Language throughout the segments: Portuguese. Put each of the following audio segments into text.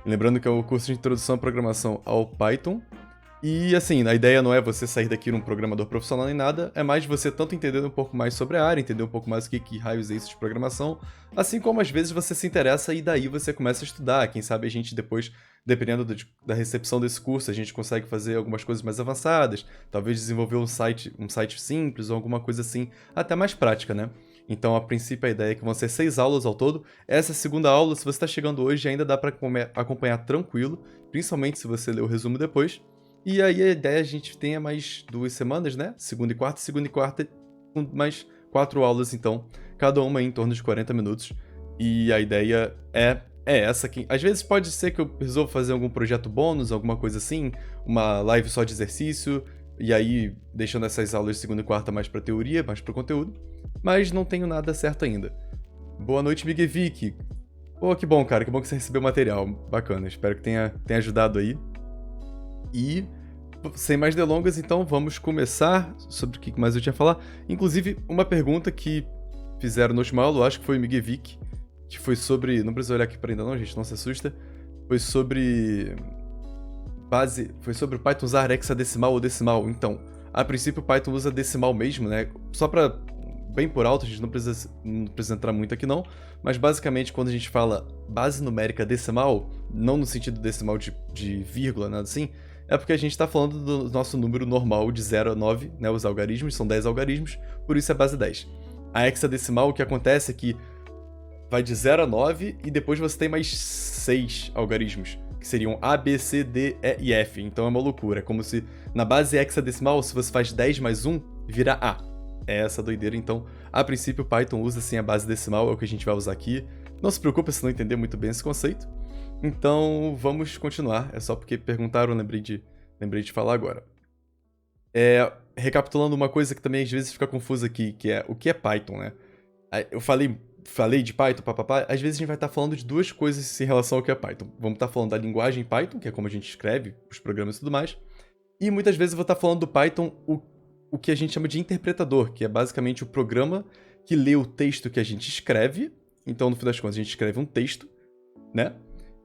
Lembrando que é o curso de introdução à programação ao Python. E assim, a ideia não é você sair daqui um programador profissional nem nada, é mais você tanto entender um pouco mais sobre a área, entender um pouco mais o que raios é isso de programação, assim como às vezes você se interessa e daí você começa a estudar. Quem sabe a gente depois, dependendo da recepção desse curso, a gente consegue fazer algumas coisas mais avançadas, talvez desenvolver um site simples ou alguma coisa assim, até mais prática, né? Então, a princípio, a ideia é que vão ser 6 aulas ao todo. Essa segunda aula, se você está chegando hoje, ainda dá para acompanhar tranquilo, principalmente se você ler o resumo depois. E aí a ideia é a gente tenha mais 2 semanas, né? Segunda e quarta, com mais 4 aulas, então, cada uma em torno de 40 minutos. E a ideia é essa aqui. Às vezes pode ser que eu resolva fazer algum projeto bônus, alguma coisa assim, uma live só de exercício, e aí deixando essas aulas de segunda e quarta mais pra teoria, mais pro conteúdo. Mas não tenho nada certo ainda. Boa noite, Miguevic. Pô, que bom, cara, que bom que você recebeu o material. Bacana, espero que tenha ajudado aí. E, sem mais delongas, então, vamos começar sobre o que mais eu tinha a falar. Inclusive, uma pergunta que fizeram no último aula, eu acho que foi o Miguevic, que foi sobre... Não precisa olhar aqui para ainda não, gente, não se assusta. Foi sobre o Python usar hexadecimal ou decimal. Então, a princípio o Python usa decimal mesmo, né? Só para bem por alto, a gente não precisa entrar muito aqui não, mas basicamente quando a gente fala base numérica decimal, não no sentido decimal de vírgula, nada assim, é porque a gente está falando do nosso número normal de 0 a 9, né? Os algarismos, são 10 algarismos, por isso é base 10. A hexadecimal, o que acontece é que vai de 0 a 9 e depois você tem mais 6 algarismos, que seriam A, B, C, D, E e F. Então é uma loucura. É como se na base hexadecimal, se você faz 10 mais 1, vira A. É essa doideira. Então, a princípio, o Python usa sim a base decimal, é o que a gente vai usar aqui. Não se preocupe se não entender muito bem esse conceito. Então, vamos continuar. É só porque perguntaram, lembrei de falar agora. Recapitulando uma coisa que também às vezes fica confusa aqui, que é o que é Python, né? Eu falei de Python, papapá, às vezes a gente vai estar falando de duas coisas em relação ao que é Python. Vamos estar falando da linguagem Python, que é como a gente escreve os programas e tudo mais, e muitas vezes eu vou estar falando do Python o que a gente chama de interpretador, que é basicamente o programa que lê o texto que a gente escreve. Então, no fim das contas, a gente escreve um texto, né?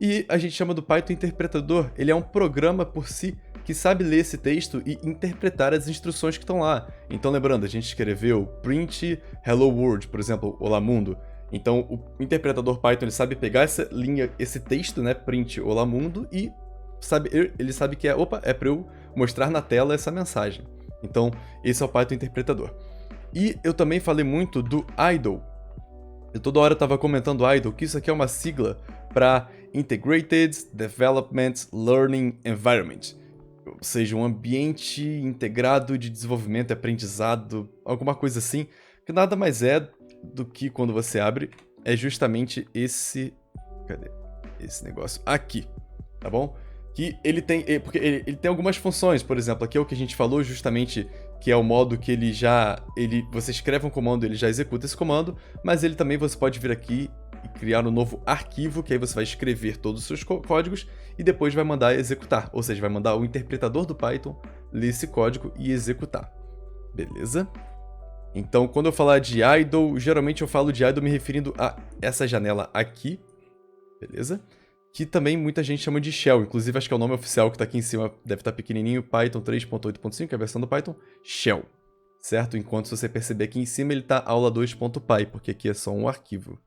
E a gente chama do Python interpretador. Ele é um programa por si que sabe ler esse texto e interpretar as instruções que estão lá. Então, lembrando, a gente escreveu print hello world, por exemplo, olá mundo. Então, o interpretador Python ele sabe pegar essa linha, esse texto, né, print olá mundo, e ele sabe que é para eu mostrar na tela essa mensagem. Então, esse é o Python interpretador. E eu também falei muito do IDLE. Eu toda hora estava comentando IDLE, que isso aqui é uma sigla para Integrated Development Learning Environment. Ou seja, um ambiente integrado de desenvolvimento e aprendizado, alguma coisa assim, que nada mais é do que quando você abre, é justamente esse... Cadê? Esse negócio aqui, tá bom? Que ele tem... Porque ele tem algumas funções, por exemplo, aqui é o que a gente falou justamente, que é o modo que você escreve um comando, ele já executa esse comando, mas ele também você pode vir aqui e criar um novo arquivo, que aí você vai escrever todos os seus códigos e depois vai mandar executar. Ou seja, vai mandar o interpretador do Python ler esse código e executar. Beleza? Então, quando eu falar de idle, geralmente eu falo de idle me referindo a essa janela aqui. Beleza? Que também muita gente chama de Shell. Inclusive, acho que é o nome oficial que está aqui em cima, deve estar pequenininho, Python 3.8.5, que é a versão do Python, Shell. Certo? Enquanto se você perceber aqui em cima, ele está aula2.py, porque aqui é só um arquivo.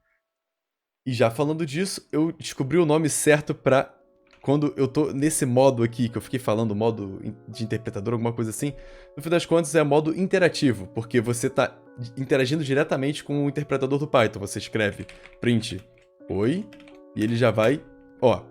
E já falando disso, eu descobri o nome certo para quando eu tô nesse modo aqui, que eu fiquei falando, modo de interpretador, alguma coisa assim. No fim das contas, é modo interativo, porque você está interagindo diretamente com o interpretador do Python. Você escreve print oi, e ele já vai...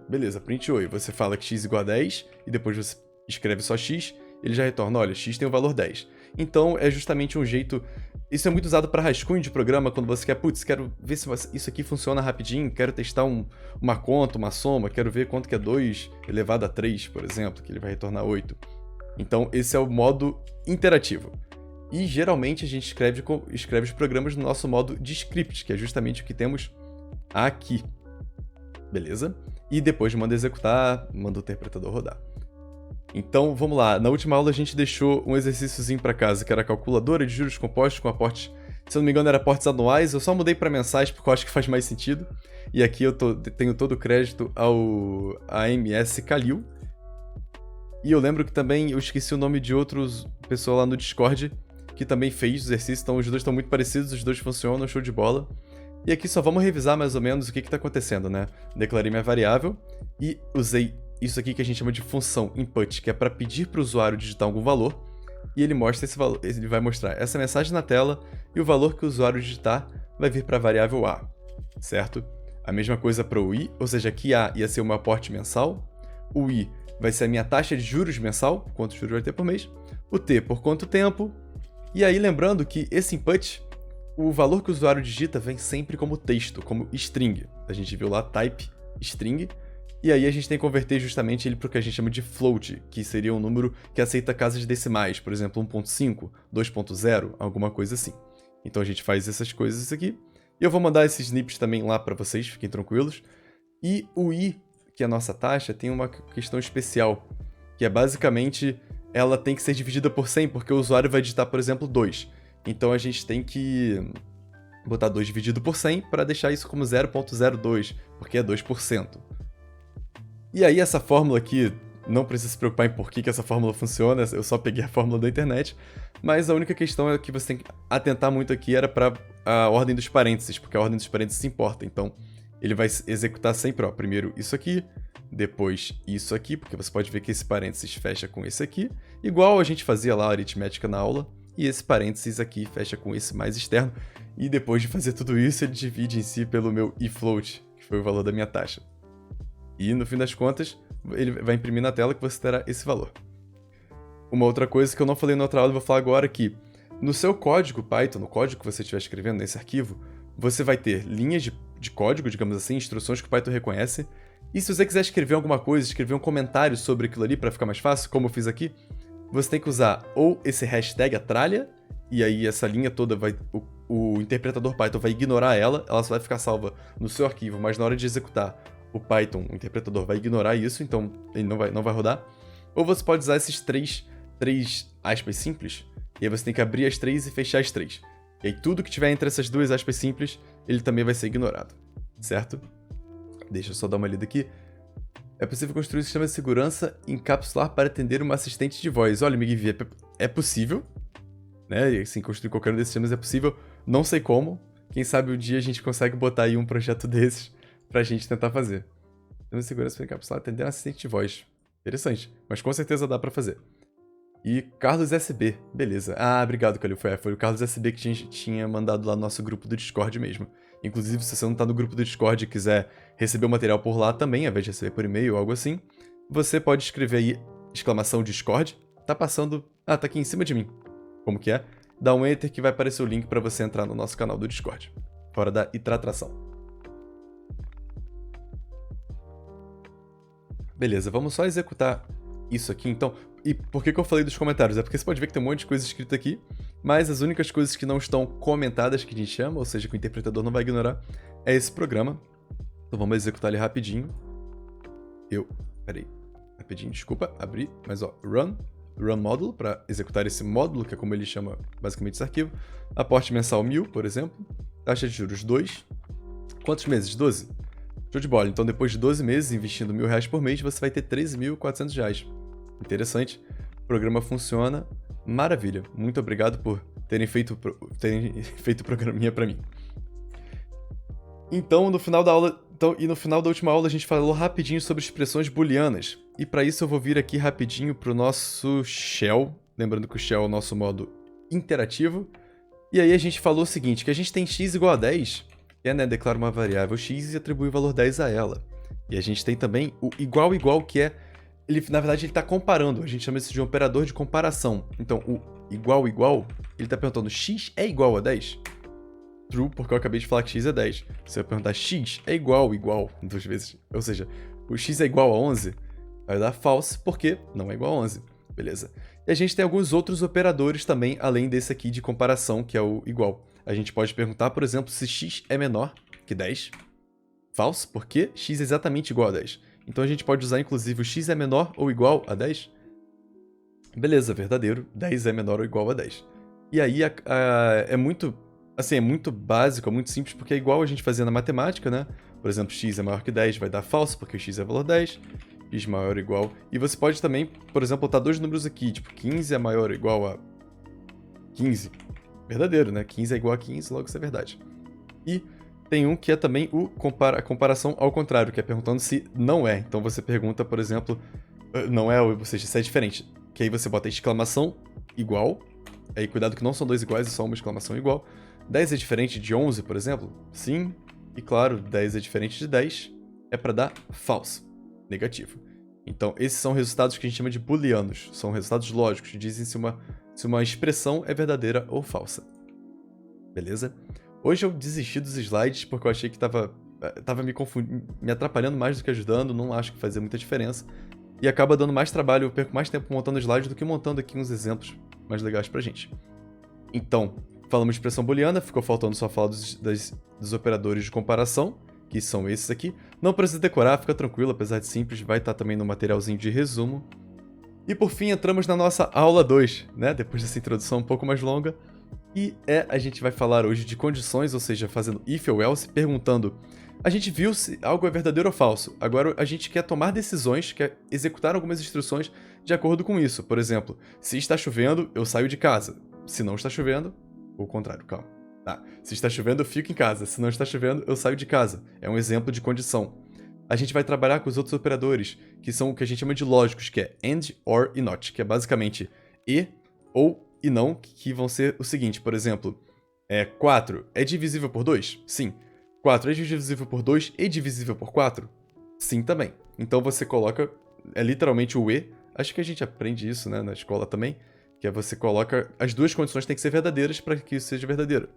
beleza, print oi. Você fala que x igual a 10, e depois você escreve só x, ele já retorna, olha, x tem o valor 10. Então, é justamente um jeito... Isso é muito usado para rascunho de programa, quando você quer, quero ver se isso aqui funciona rapidinho, quero testar uma conta, uma soma, quero ver quanto que é 2 elevado a 3, por exemplo, que ele vai retornar 8. Então, esse é o modo interativo. E, geralmente, a gente escreve os programas no nosso modo de script, que é justamente o que temos aqui. Beleza? E depois manda executar, manda o interpretador rodar. Então, vamos lá. Na última aula a gente deixou um exercíciozinho para casa, que era a calculadora de juros compostos com aporte Se eu não me engano, era aportes anuais. Eu só mudei para mensais porque eu acho que faz mais sentido. E aqui eu tenho todo o crédito ao AMS Kalil. E eu lembro que também eu esqueci o nome de outros pessoal lá no Discord que também fez o exercício. Então os dois estão muito parecidos, os dois funcionam, show de bola. E aqui só vamos revisar mais ou menos o que está acontecendo, né? Declarei minha variável e usei isso aqui que a gente chama de função input, que é para pedir para o usuário digitar algum valor. E ele mostra esse valor, ele vai mostrar essa mensagem na tela e o valor que o usuário digitar vai vir para a variável A, certo? A mesma coisa para o I, ou seja, aqui A ia ser o meu aporte mensal, o I vai ser a minha taxa de juros mensal, quantos juros vai ter por mês, o T por quanto tempo, e aí lembrando que esse input, o valor que o usuário digita vem sempre como texto, como string. A gente viu lá type string, e aí a gente tem que converter justamente ele para o que a gente chama de float, que seria um número que aceita casas decimais, por exemplo, 1.5, 2.0, alguma coisa assim. Então a gente faz essas coisas aqui, e eu vou mandar esses snips também lá para vocês, fiquem tranquilos. E o I, que é a nossa taxa, tem uma questão especial, que é basicamente ela tem que ser dividida por 100, porque o usuário vai digitar, por exemplo, 2. Então a gente tem que botar 2 dividido por 100 para deixar isso como 0.02, porque é 2%. E aí essa fórmula aqui, não precisa se preocupar em por que essa fórmula funciona, eu só peguei a fórmula da internet, mas a única questão é que você tem que atentar muito aqui era para a ordem dos parênteses, porque a ordem dos parênteses importa. Então ele vai executar sempre, ó, primeiro isso aqui, depois isso aqui, porque você pode ver que esse parênteses fecha com esse aqui, igual a gente fazia lá a aritmética na aula, e esse parênteses aqui fecha com esse mais externo, e depois de fazer tudo isso, ele divide em si pelo meu ifloat, que foi o valor da minha taxa. E no fim das contas, ele vai imprimir na tela que você terá esse valor. Uma outra coisa que eu não falei na outra aula, eu vou falar agora aqui. No seu código Python, no código que você estiver escrevendo nesse arquivo, você vai ter linhas de código, digamos assim, instruções que o Python reconhece. E se você quiser escrever alguma coisa, escrever um comentário sobre aquilo ali para ficar mais fácil, como eu fiz aqui, você tem que usar ou esse hashtag, a tralha, e aí essa linha toda vai... O interpretador Python vai ignorar ela só vai ficar salva no seu arquivo, mas na hora de executar o Python, o interpretador vai ignorar isso, então ele não vai rodar. Ou você pode usar esses três aspas simples, e aí você tem que abrir as três e fechar as três. E aí tudo que tiver entre essas duas aspas simples, ele também vai ser ignorado, certo? Deixa eu só dar uma lida aqui. É possível construir um sistema de segurança encapsular para atender uma assistente de voz. Olha, MGV, é possível, né? E assim, construir qualquer um desses sistemas é possível. Não sei como. Quem sabe um dia a gente consegue botar aí um projeto desses pra gente tentar fazer. Sistema de segurança para encapsular atender uma assistente de voz. Interessante, mas com certeza dá pra fazer. E Carlos SB, beleza. Ah, obrigado, Calil. Foi o Carlos SB que a gente tinha mandado lá no nosso grupo do Discord mesmo. Inclusive, se você não tá no grupo do Discord e quiser receber o material por lá também, ao invés de receber por e-mail ou algo assim, você pode escrever aí, exclamação Discord, tá passando... Ah, tá aqui em cima de mim. Como que é? Dá um enter que vai aparecer o link pra você entrar no nosso canal do Discord. Fora da itratração. Beleza, vamos só executar isso aqui, então. E por que eu falei dos comentários? É porque você pode ver que tem um monte de coisa escrita aqui, mas as únicas coisas que não estão comentadas, que a gente chama, ou seja, que o interpretador não vai ignorar, é esse programa. Então vamos executar ele rapidinho. Peraí. Rapidinho, desculpa, abri, mas ó, run módulo, para executar esse módulo, que é como ele chama basicamente esse arquivo. Aporte mensal 1000, por exemplo. Taxa de juros 2. Quantos meses? 12? Show de bola. Então, depois de 12 meses, investindo R$1.000 por mês, você vai ter R$13.400. Interessante. O programa funciona. Maravilha. Muito obrigado por terem feito o programinha para mim. Então, no final da aula... e no final da última aula, a gente falou rapidinho sobre expressões booleanas. E para isso, eu vou vir aqui rapidinho para o nosso shell. Lembrando que o shell é o nosso modo interativo. E aí, a gente falou o seguinte, que a gente tem x igual a 10... né, declara uma variável x e atribui o valor 10 a ela. E a gente tem também o igual, que é... na verdade, ele está comparando. A gente chama isso de um operador de comparação. Então, o igual, ele está perguntando x é igual a 10? True, porque eu acabei de falar que x é 10. Se eu perguntar x é igual, duas vezes. Ou seja, o x é igual a 11, vai dar false, porque não é igual a 11. Beleza. E a gente tem alguns outros operadores também, além desse aqui de comparação, que é o igual. A gente pode perguntar, por exemplo, se x é menor que 10. False, porque x é exatamente igual a 10. Então a gente pode usar, inclusive, o x é menor ou igual a 10. Beleza, verdadeiro. 10 é menor ou igual a 10. E aí é muito Assim, é muito básico, é muito simples, porque é igual a gente fazia na matemática, né? Por exemplo, x é maior que 10 vai dar falso, porque x é valor 10, x maior ou igual. E você pode também, por exemplo, botar dois números aqui, tipo, 15 é maior ou igual a 15. Verdadeiro, né? 15 é igual a 15, logo isso é verdade. E tem um que é também a comparação ao contrário, que é perguntando se não é. Então você pergunta, por exemplo, não é, ou seja, se é diferente. Que aí você bota exclamação igual. Aí cuidado que não são dois iguais, é só uma exclamação igual. 10 é diferente de 11, por exemplo? Sim. E claro, 10 é diferente de 10. É para dar false, negativo. Então, esses são resultados que a gente chama de booleanos. São resultados lógicos, que dizem se uma expressão é verdadeira ou falsa. Beleza? Hoje eu desisti dos slides porque eu achei que tava me atrapalhando mais do que ajudando, não acho que fazia muita diferença. E acaba dando mais trabalho, eu perco mais tempo montando slides do que montando aqui uns exemplos mais legais pra gente. Então, falamos de expressão booleana, ficou faltando só falar dos operadores de comparação, que são esses aqui. Não precisa decorar, fica tranquilo, apesar de simples, vai estar também no materialzinho de resumo. E por fim, entramos na nossa aula 2, né? Depois dessa introdução um pouco mais longa. E a gente vai falar hoje de condições, ou seja, fazendo if ou else, perguntando: a gente viu se algo é verdadeiro ou falso. Agora a gente quer tomar decisões, quer executar algumas instruções de acordo com isso. Por exemplo, se está chovendo, eu saio de casa. Se não está chovendo, ou o contrário, calma. Tá. Se está chovendo, eu fico em casa. Se não está chovendo, eu saio de casa. É um exemplo de condição. A gente vai trabalhar com os outros operadores, que são o que a gente chama de lógicos, que é AND, OR e NOT, que é basicamente e ou e não, que vão ser o seguinte, por exemplo, 4 é divisível por 2? Sim. 4 é divisível por 2 e divisível por 4? Sim também. Então você coloca, literalmente o e, acho que a gente aprende isso, né, na escola também, que é você coloca, as duas condições têm que ser verdadeiras para que isso seja verdadeiro.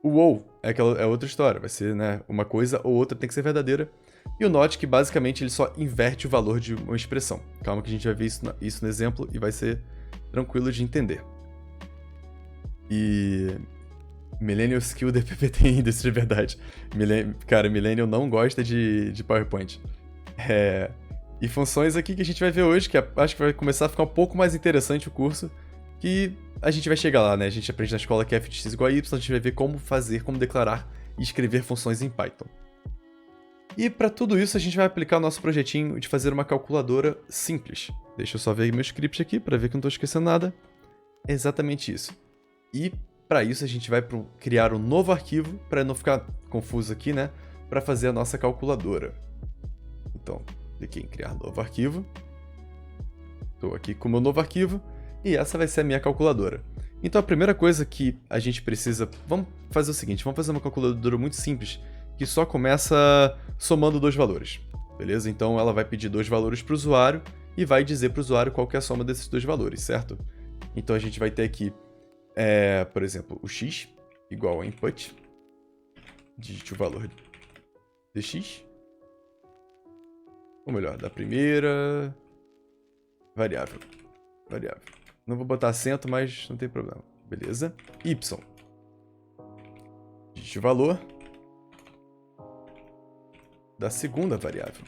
O ou é outra história, vai ser, né, uma coisa ou outra tem que ser verdadeira. E o not, que basicamente ele só inverte o valor de uma expressão. Calma que a gente vai ver isso no exemplo e vai ser tranquilo de entender. E Millennial Skill DPPT ainda, isso de verdade. Cara, Millennial não gosta de PowerPoint. E funções aqui que a gente vai ver hoje, que acho que vai começar a ficar um pouco mais interessante o curso, que a gente vai chegar lá, né? A gente aprende na escola que f de x igual a y, a gente vai ver como fazer, como declarar e escrever funções em Python. E para tudo isso a gente vai aplicar o nosso projetinho de fazer uma calculadora simples. Deixa eu só ver meu script aqui para ver que eu não estou esquecendo nada. É exatamente isso. E para isso a gente vai criar um novo arquivo, para não ficar confuso aqui, né? Para fazer a nossa calculadora. Então, cliquei em criar novo arquivo. Estou aqui com o meu novo arquivo e essa vai ser a minha calculadora. Então a primeira coisa que a gente precisa... Vamos fazer o seguinte, vamos fazer uma calculadora muito simples, que só começa somando dois valores, beleza? Então ela vai pedir dois valores para o usuário e vai dizer para o usuário qual que é a soma desses dois valores, certo? Então a gente vai ter aqui, por exemplo, o x igual a input, digite o valor de x, ou melhor, da primeira variável. Não vou botar acento, mas não tem problema, beleza? Y, digite o valor da segunda variável.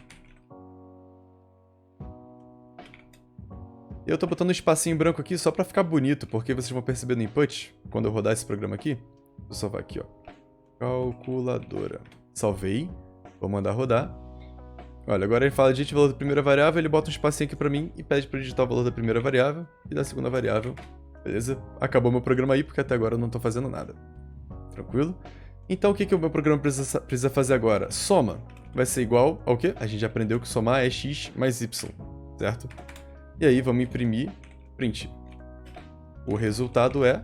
Eu tô botando um espacinho branco aqui só pra ficar bonito, porque vocês vão perceber no input, quando eu rodar esse programa aqui, vou salvar aqui, ó, calculadora. Salvei, vou mandar rodar. Olha, agora ele fala digite o valor da primeira variável, ele bota um espacinho aqui pra mim e pede pra eu digitar o valor da primeira variável e da segunda variável. Beleza? Acabou meu programa aí, porque até agora eu não tô fazendo nada. Tranquilo? Então o que o meu programa precisa fazer agora? Soma vai ser igual ao quê? A gente já aprendeu que somar é x mais y, certo? E aí vamos imprimir print. O resultado é...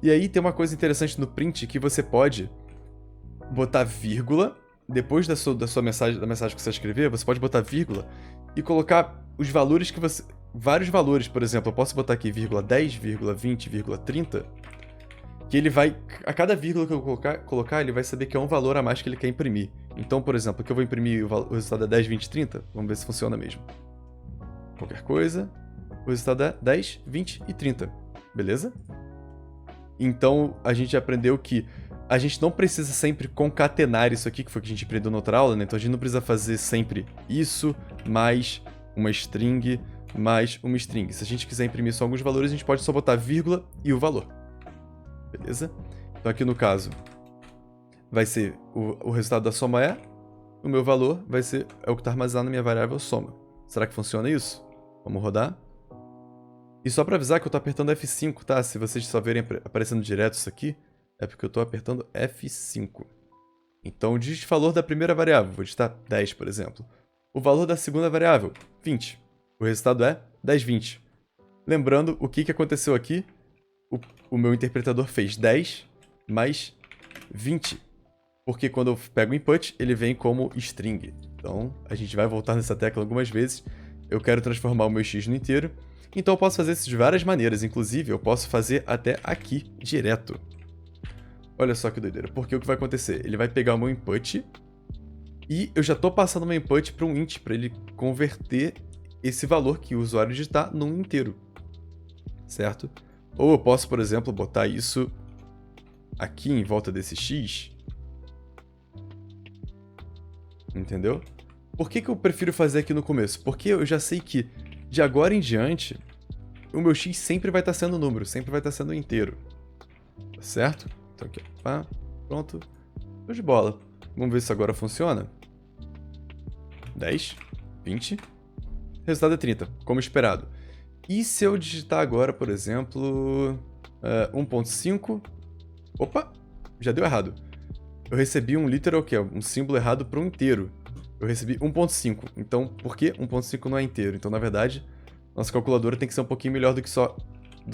E aí tem uma coisa interessante no print que você pode botar vírgula, depois da sua mensagem, da mensagem que você escrever, você pode botar vírgula e colocar os valores que você... Vários valores, por exemplo, eu posso botar aqui vírgula 10, vírgula 20, vírgula 30... que ele vai, a cada vírgula que eu colocar, ele vai saber que é um valor a mais que ele quer imprimir. Então, por exemplo, aqui eu vou imprimir o resultado é 10, 20, 30, vamos ver se funciona mesmo. Qualquer coisa, o resultado é 10, 20 e 30, beleza? Então, a gente aprendeu que a gente não precisa sempre concatenar isso aqui, que foi o que a gente aprendeu na outra aula, né? Então a gente não precisa fazer sempre isso, mais uma string, mais uma string. Se a gente quiser imprimir só alguns valores, a gente pode só botar vírgula e o valor. beleza? Então aqui no caso, vai ser o resultado da soma o meu valor é o que está armazenado na minha variável soma. Será que funciona isso? Vamos rodar. E só para avisar que eu estou apertando F5, tá? Se vocês só verem aparecendo direto isso aqui, é porque eu estou apertando F5. Então, digite o valor da primeira variável, vou digitar 10, por exemplo. O valor da segunda variável, 20. O resultado é 10, 20. Lembrando, o que aconteceu aqui? O meu interpretador fez 10 mais 20. Porque quando eu pego o input, ele vem como string. Então, a gente vai voltar nessa tecla algumas vezes. Eu quero transformar o meu x no inteiro. Então, eu posso fazer isso de várias maneiras. Inclusive, eu posso fazer até aqui, direto. Olha só que doideira. Porque o que vai acontecer? Ele vai pegar o meu input e eu já estou passando o meu input para um int, para ele converter esse valor que o usuário digitar num inteiro. Certo? Ou eu posso, por exemplo, botar isso aqui em volta desse x. Entendeu? Por que eu prefiro fazer aqui no começo? Porque eu já sei que, de agora em diante, o meu x sempre vai estar sendo número, sempre vai estar sendo inteiro. Tá certo? Então aqui, ó. Pá, pronto. Show de bola. Vamos ver se agora funciona. 10, 20. Resultado é 30, como esperado. E se eu digitar agora, por exemplo, 1.5... Opa, já deu errado. Eu recebi um literal, que é um símbolo errado para um inteiro. Eu recebi 1.5. Então, por que 1.5 não é inteiro? Então, na verdade, nossa calculadora tem que ser um pouquinho melhor do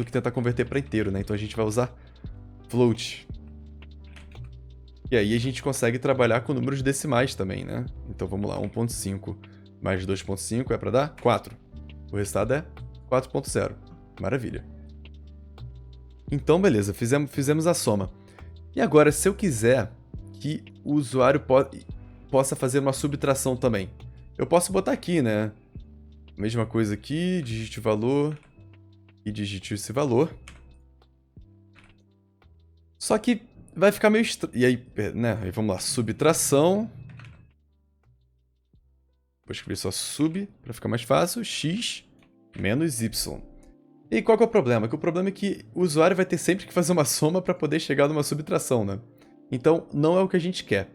que tentar converter para inteiro, né? Então, a gente vai usar float. E aí, a gente consegue trabalhar com números decimais também, né? Então, vamos lá. 1.5 mais 2.5 é para dar 4. O resultado é 4.0. Maravilha. Então, beleza. Fizemos a soma. E agora, se eu quiser que o usuário possa fazer uma subtração também. Eu posso botar aqui, né? Mesma coisa aqui, digite o valor e digite esse valor. Só que vai ficar meio estranho. E aí, né? Aí vamos lá, subtração. Vou escrever só sub, para ficar mais fácil, x menos y. E qual que é o problema? Que o problema é que o usuário vai ter sempre que fazer uma soma para poder chegar numa subtração, né? Então, não é o que a gente quer.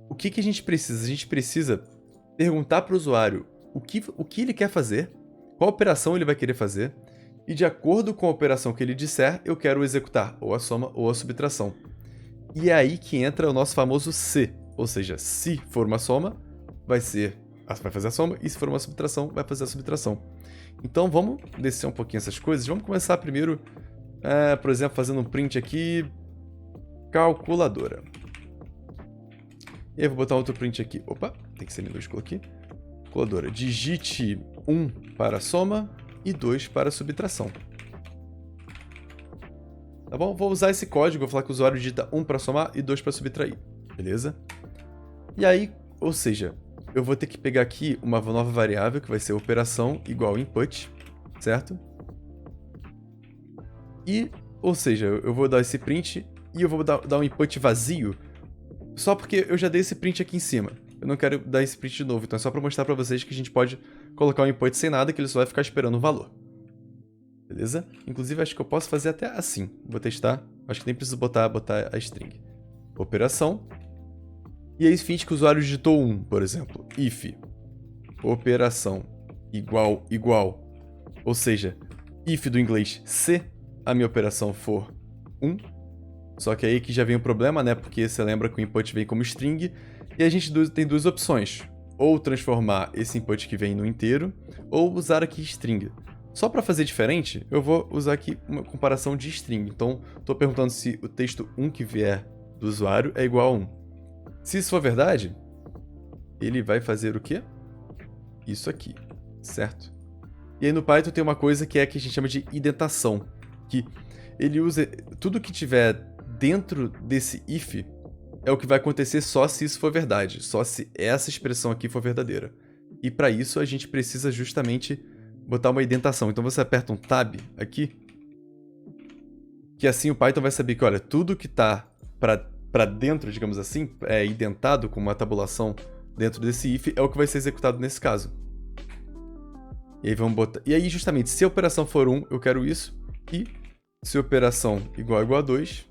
O que a gente precisa? A gente precisa perguntar para o usuário o que ele quer fazer, qual operação ele vai querer fazer, e de acordo com a operação que ele disser, eu quero executar ou a soma ou a subtração. E é aí que entra o nosso famoso se, ou seja, se for uma soma, vai fazer a soma, e se for uma subtração, vai fazer a subtração. Então vamos descer um pouquinho essas coisas. Vamos começar primeiro, por exemplo, fazendo um print aqui, calculadora. E aí vou botar outro print aqui. Opa, tem que ser minúsculo aqui. Calculadora. Digite 1 para soma e 2 para subtração. Tá bom? Vou usar esse código, vou falar que o usuário digita 1 para somar e 2 para subtrair. Beleza? E aí, ou seja, eu vou ter que pegar aqui uma nova variável, que vai ser operação igual input, certo? E, ou seja, eu vou dar esse print e eu vou dar um input vazio, só porque eu já dei esse print aqui em cima. Eu não quero dar esse print de novo, então é só para mostrar para vocês que a gente pode colocar um input sem nada, que ele só vai ficar esperando um valor. Beleza? Inclusive, acho que eu posso fazer até assim. Vou testar. Acho que nem preciso botar a string. Operação. E aí, finge que o usuário digitou 1, por exemplo. If operação igual. Ou seja, if do inglês, se a minha operação for 1. Só que aí que já vem o problema, né? Porque você lembra que o input vem como string. E a gente tem duas opções. Ou transformar esse input que vem no inteiro, ou usar aqui string. Só para fazer diferente, eu vou usar aqui uma comparação de string. Então, estou perguntando se o texto 1 que vier do usuário é igual a 1. Se isso for verdade, ele vai fazer o quê? Isso aqui, certo? E aí no Python tem uma coisa que a gente chama de indentação, que ele usa tudo que tiver dentro desse if é o que vai acontecer só se isso for verdade, só se essa expressão aqui for verdadeira. E para isso a gente precisa justamente botar uma indentação. Então você aperta um tab aqui, que assim o Python vai saber que, olha, tudo que está para dentro, digamos assim, é indentado com uma tabulação dentro desse if, é o que vai ser executado nesse caso. E aí vamos botar... E aí, justamente, se a operação for 1, eu quero isso. E se a operação igual a 2,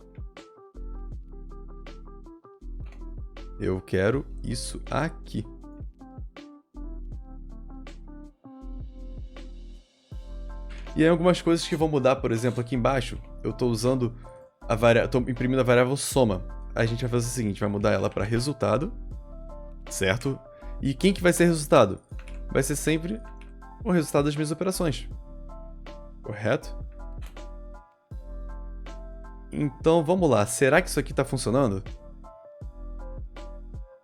Eu quero isso aqui. E aí algumas coisas que vão mudar, por exemplo, aqui embaixo, eu estou usando tô imprimindo a variável soma. A gente vai fazer o seguinte, vai mudar ela para resultado, certo? E quem que vai ser resultado? Vai ser sempre o resultado das minhas operações. Correto? Então, vamos lá. Será que isso aqui está funcionando?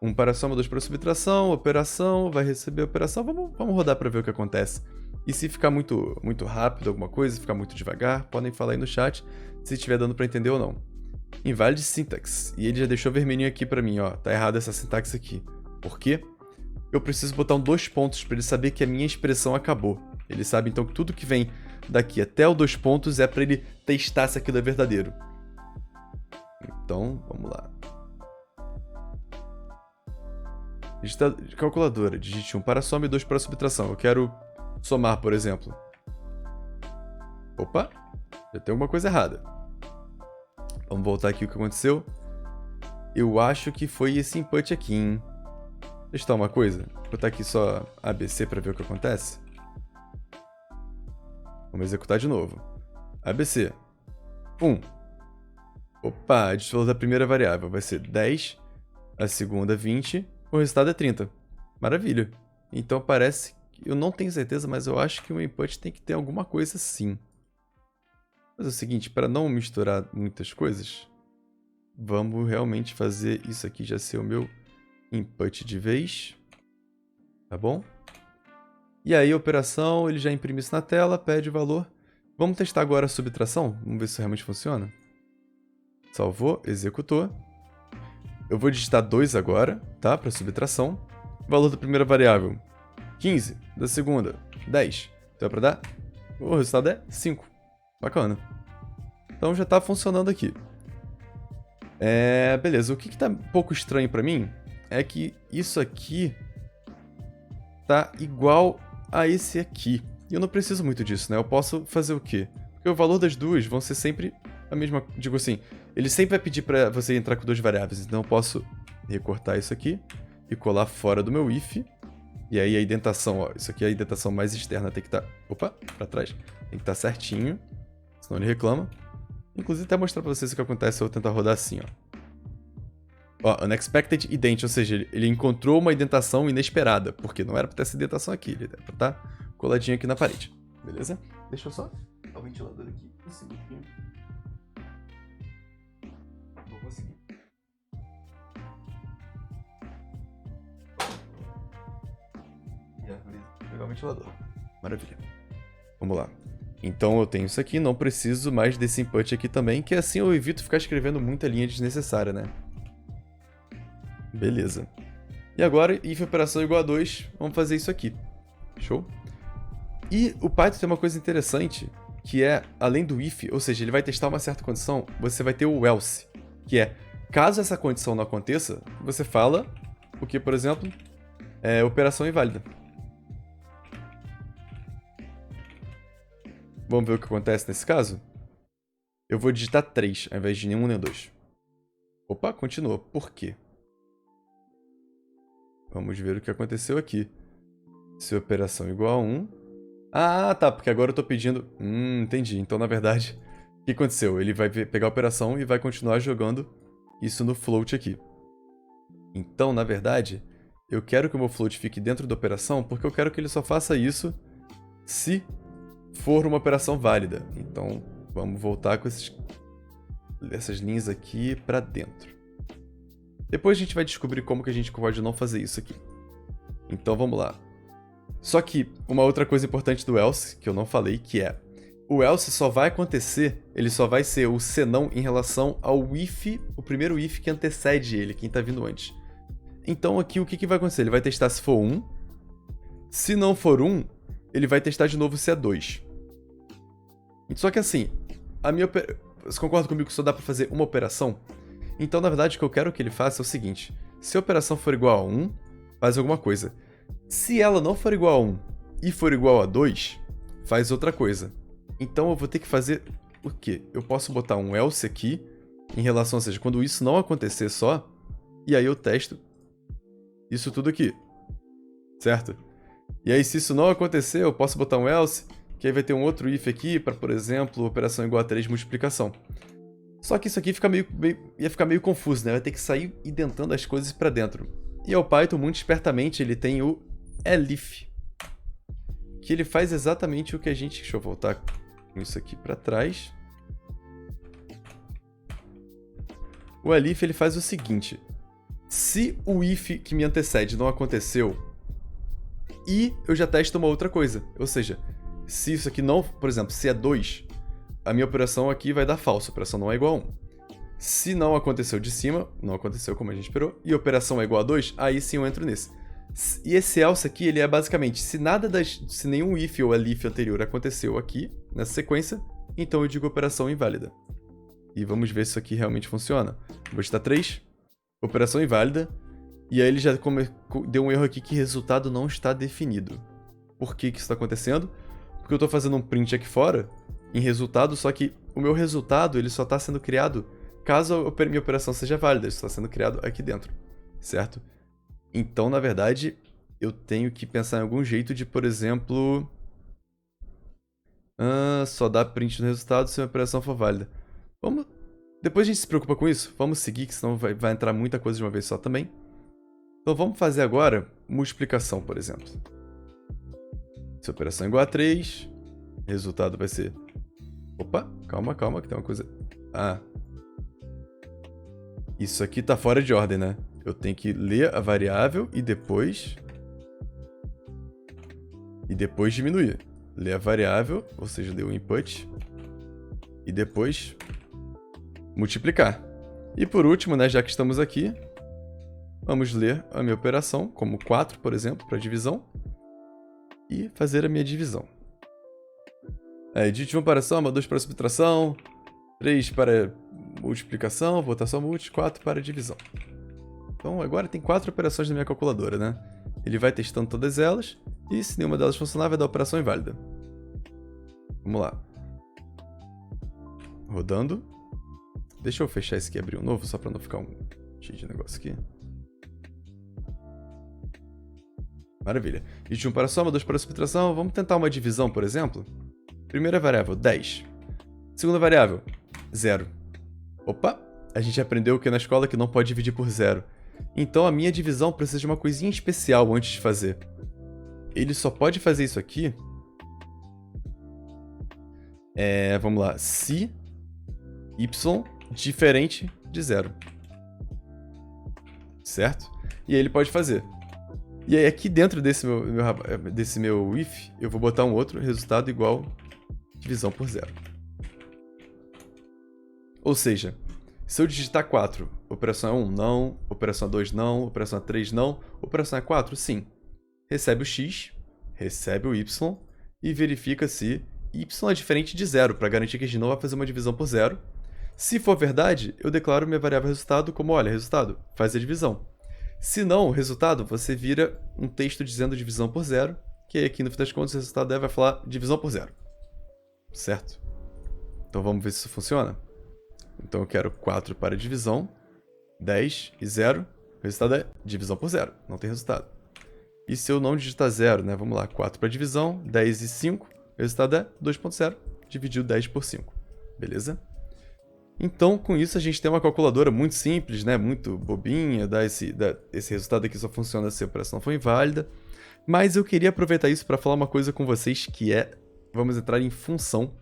1 para a soma, 2 para a subtração, operação, vai receber a operação. Vamos rodar para ver o que acontece. E se ficar muito rápido alguma coisa, ficar muito devagar, podem falar aí no chat se estiver dando para entender ou não. Invalid syntax. E ele já deixou vermelhinho aqui para mim, ó. Tá errado essa sintaxe aqui. Por quê? Eu preciso botar 2 pontos para ele saber que a minha expressão acabou. Ele sabe então que tudo que vem daqui até o 2 pontos é para ele testar se aquilo é verdadeiro. Então, vamos lá. Calculadora, digite 1 para a soma e 2 para a subtração. Eu quero somar, por exemplo. Opa, já tem alguma coisa errada. Vamos voltar aqui o que aconteceu. Eu acho que foi esse input aqui, hein? Deixa eu testar uma coisa. Vou botar aqui só ABC para ver o que acontece. Vamos executar de novo. ABC. 1. Opa, a gente falou da primeira variável. Vai ser 10, a segunda 20, o resultado é 30. Maravilha. Então parece que eu não tenho certeza, mas eu acho que o input tem que ter alguma coisa sim. Mas é o seguinte, para não misturar muitas coisas, vamos realmente fazer isso aqui já ser o meu input de vez. Tá bom? E aí a operação, ele já imprime isso na tela, pede o valor. Vamos testar agora a subtração? Vamos ver se realmente funciona. Salvou, executou. Eu vou digitar 2 agora, tá? Para subtração. O valor da primeira variável, 15. Da segunda, 10. Então é para dar? O resultado é 5. Bacana. Então já está funcionando aqui. Beleza, o que está um pouco estranho para mim é que isso aqui tá igual a esse aqui. E eu não preciso muito disso, né? Eu posso fazer o quê? Porque o valor das duas vão ser sempre a mesma... Digo assim, ele sempre vai pedir para você entrar com 2 variáveis. Então eu posso recortar isso aqui e colar fora do meu if. E aí a indentação, ó, isso aqui é a indentação mais externa, tem que estar... Opa, para trás. Tem que estar certinho, senão ele reclama. Inclusive até mostrar para vocês o que acontece se eu tentar rodar assim, ó. Ó, unexpected indent, ou seja, ele encontrou uma indentação inesperada, porque não era para ter essa indentação aqui, ele era para estar coladinho aqui na parede. Beleza? Deixa eu só dar o ventilador aqui um segundinho. Vou conseguir. Vou pegar o ventilador. Maravilha. Vamos lá. Então eu tenho isso aqui, não preciso mais desse input aqui também, que assim eu evito ficar escrevendo muita linha desnecessária, né? Beleza. E agora, if operação igual a 2, vamos fazer isso aqui. Show? E o Python tem uma coisa interessante, que é, além do if, ou seja, ele vai testar uma certa condição, você vai ter o else, que é, caso essa condição não aconteça, você fala o que, por exemplo, é operação inválida. Vamos ver o que acontece nesse caso? Eu vou digitar 3, ao invés de nenhum nem 2. Opa, continua. Por quê? Vamos ver o que aconteceu aqui. Se operação igual a 1... Ah, tá, porque agora eu tô pedindo... entendi. Então, na verdade, o que aconteceu? Ele vai pegar a operação e vai continuar jogando isso no float aqui. Então, na verdade, eu quero que o meu float fique dentro da operação porque eu quero que ele só faça isso se for uma operação válida. Então, vamos voltar com essas linhas aqui para dentro. Depois a gente vai descobrir como que a gente pode não fazer isso aqui. Então vamos lá. Só que uma outra coisa importante do else, que eu não falei, que é o else só vai acontecer, ele só vai ser o senão em relação ao if, o primeiro if que antecede ele, quem está vindo antes. Então aqui o que vai acontecer? Ele vai testar se for 1. Se não for 1, ele vai testar de novo se é 2. Só que assim, você concorda comigo que só dá para fazer uma operação? Então, na verdade, o que eu quero que ele faça é o seguinte. Se a operação for igual a 1, faz alguma coisa. Se ela não for igual a 1 e for igual a 2, faz outra coisa. Então, eu vou ter que fazer o quê? Eu posso botar um else aqui, em relação, ou seja, quando isso não acontecer só, E aí eu testo isso tudo aqui, certo? E aí se isso não acontecer, eu posso botar um else, que aí vai ter um outro if aqui para, por exemplo, operação igual a 3 multiplicação. Só que isso aqui ia ficar meio confuso, né? Vai ter que sair identando as coisas para dentro. E o Python, muito espertamente, ele tem o elif, que ele faz exatamente o que a gente... Deixa eu voltar com isso aqui para trás. O elif, ele faz o seguinte. Se o if que me antecede não aconteceu, e eu já testo uma outra coisa. Ou seja, se isso aqui não... Por exemplo, se é 2, a minha operação aqui vai dar falso. A operação não é igual a 1. Se não aconteceu de cima, não aconteceu como a gente esperou, e a operação é igual a 2, aí sim eu entro nesse. E esse else aqui, ele é basicamente, se nenhum if ou elif anterior aconteceu aqui, nessa sequência, então eu digo operação inválida. E vamos ver se isso aqui realmente funciona. Vou digitar 3, operação inválida, e aí ele já deu um erro aqui que resultado não está definido. Por que isso está acontecendo? Porque eu estou fazendo um print aqui fora, em resultado, só que o meu resultado ele só está sendo criado caso a minha operação seja válida, ele está sendo criado aqui dentro, certo? Então, na verdade, eu tenho que pensar em algum jeito de, por exemplo... só dar print no resultado se a operação for válida. Depois a gente se preocupa com isso. Vamos seguir, que senão vai entrar muita coisa de uma vez só também. Então vamos fazer agora multiplicação, por exemplo. Se a operação é igual a 3, resultado vai ser... Opa, calma, que tem uma coisa... Isso aqui tá fora de ordem, né? Eu tenho que ler a variável e depois diminuir. Ler a variável, ou seja, ler o input. E depois multiplicar. E por último, né, já que estamos aqui, vamos ler a minha operação, como 4, por exemplo, para divisão. E fazer a minha divisão. Edit 1 para soma, 2 para subtração, 3 para multiplicação, votação multi, 4 para divisão. Então agora tem 4 operações na minha calculadora, né? Ele vai testando todas elas, e se nenhuma delas funcionar, vai dar operação inválida. Vamos lá. Rodando. Deixa eu fechar esse aqui e abrir um novo, só para não ficar cheio de negócio aqui. Maravilha. Edit 1 para soma, 2 para subtração. Vamos tentar uma divisão, por exemplo. Primeira variável, 10. Segunda variável, 0. Opa! A gente aprendeu que na escola que não pode dividir por 0. Então a minha divisão precisa de uma coisinha especial antes de fazer. Ele só pode fazer isso aqui... vamos lá. Se y diferente de 0. Certo? E aí ele pode fazer. E aí aqui dentro desse meu if, eu vou botar um outro resultado igual divisão por 0. Ou seja, se eu digitar 4, operação é 1, não, operação é 2, não, operação é 3, não, operação é 4, sim. Recebe o x, recebe o y e verifica se y é diferente de 0, para garantir que a gente não vai fazer uma divisão por 0. Se for verdade, eu declaro minha variável resultado como, olha, resultado, faz a divisão. Se não, o resultado, você vira um texto dizendo divisão por 0, que aí aqui no fim das contas o resultado vai falar divisão por 0. Certo? Então vamos ver se isso funciona. Então eu quero 4 para divisão, 10 e 0, o resultado é divisão por 0, não tem resultado. E se eu não digitar 0, né? Vamos lá, 4 para divisão, 10 e 5, o resultado é 2.0, dividiu 10 por 5. Beleza? Então, com isso, a gente tem uma calculadora muito simples, né? Muito bobinha, esse resultado aqui só funciona se a operação for inválida. Mas eu queria aproveitar isso para falar uma coisa com vocês, que é... Vamos entrar em função.